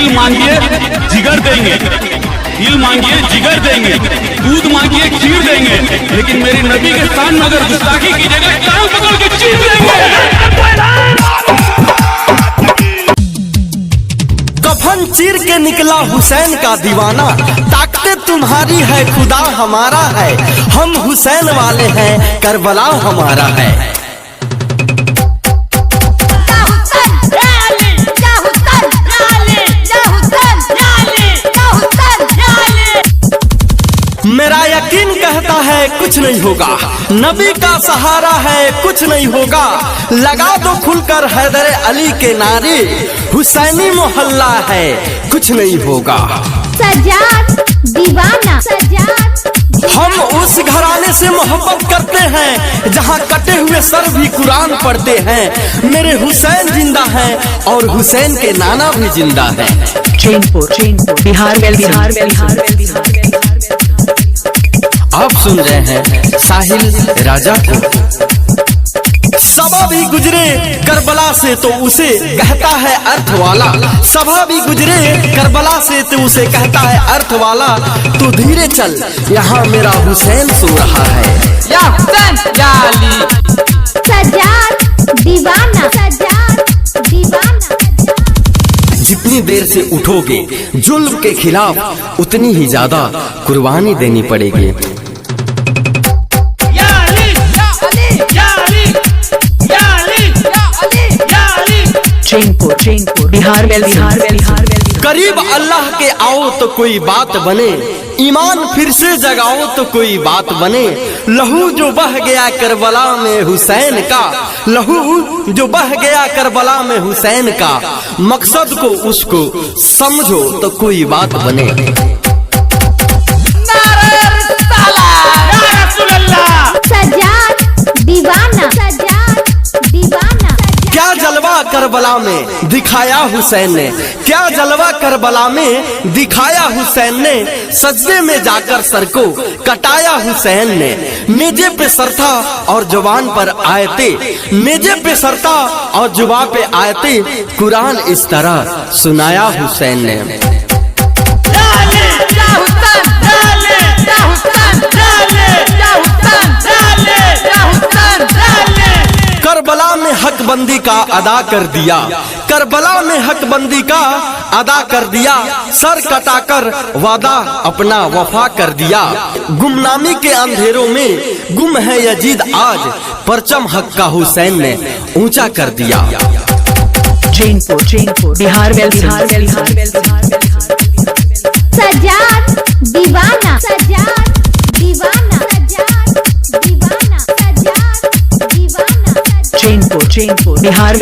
दिल मांगिए जिगर देंगे, दिल मांगिए जिगर देंगे, दूध मांगिए खीर देंगे, लेकिन मेरी नबी के शान में अगर गुस्ताखी कीजिएगा टांग पकड़ के चीर देंगे। कफन चीर के निकला हुसैन का दीवाना, ताकत तुम्हारी है खुदा हमारा है, हम हुसैन वाले हैं करबला हमारा है। मेरा यकीन कहता है कुछ नहीं होगा, नबी का सहारा है कुछ नहीं होगा, लगा दो खुलकर हैदर अली के नारे, हुसैनी मोहल्ला है कुछ नहीं होगा। सजाद दीवाना सजाद, हम उस घराने से मोहब्बत करते हैं जहां कटे हुए सर भी कुरान पढ़ते हैं, मेरे हुसैन जिंदा हैं और हुसैन के नाना भी जिंदा हैं। चैनपुर बिहार आप सुन रहे हैं साहिल राजा को। सभा भी गुजरे करबला से तो उसे कहता है अर्थ वाला, सभा भी गुजरे करबला से तो उसे कहता है अर्थ वाला, तो धीरे चल यहाँ मेरा हुसैन सो रहा है। या हुसैन या अली। सजाद दीवाना सजाद दीवाना। जितनी देर से उठोगे जुल्म के खिलाफ उतनी ही ज्यादा कुर्बानी देनी पड़ेगी। चैनपुर बिहार करीब अल्लाह के आओ तो कोई बात बने, ईमान फिर से जगाओ तो कोई बात बने, लहू जो बह गया करबला में हुसैन का, लहू जो बह गया करबला में हुसैन का, मकसद को उसको समझो तो कोई बात बने। सजाद दीवाना सजाद दीवाना। क्या जलवा करबला में दिखाया हुसैन ने, क्या जलवा करबला में दिखाया हुसैन ने, सजदे में जाकर सर को कटाया हुसैन ने, नेजे पे सर था और जुबान पर आयते, नेजे पे सर था और जुबान पे आयते, कुरान इस तरह सुनाया हुसैन ने। करबला में हक बंदी का अदा कर दिया, करबला में हक बंदी का अदा कर दिया, सर कटाकर वादा अपना वफा कर दिया, गुमनामी के अंधेरों में गुम है यजीद आज, परचम हक का हुसैन ने ऊंचा कर दिया। चैनपुर बिहार सजाद दीवाना सजाद दीवाना सजाद दीवाना सजाद दीवाना। चैनपुर बिहार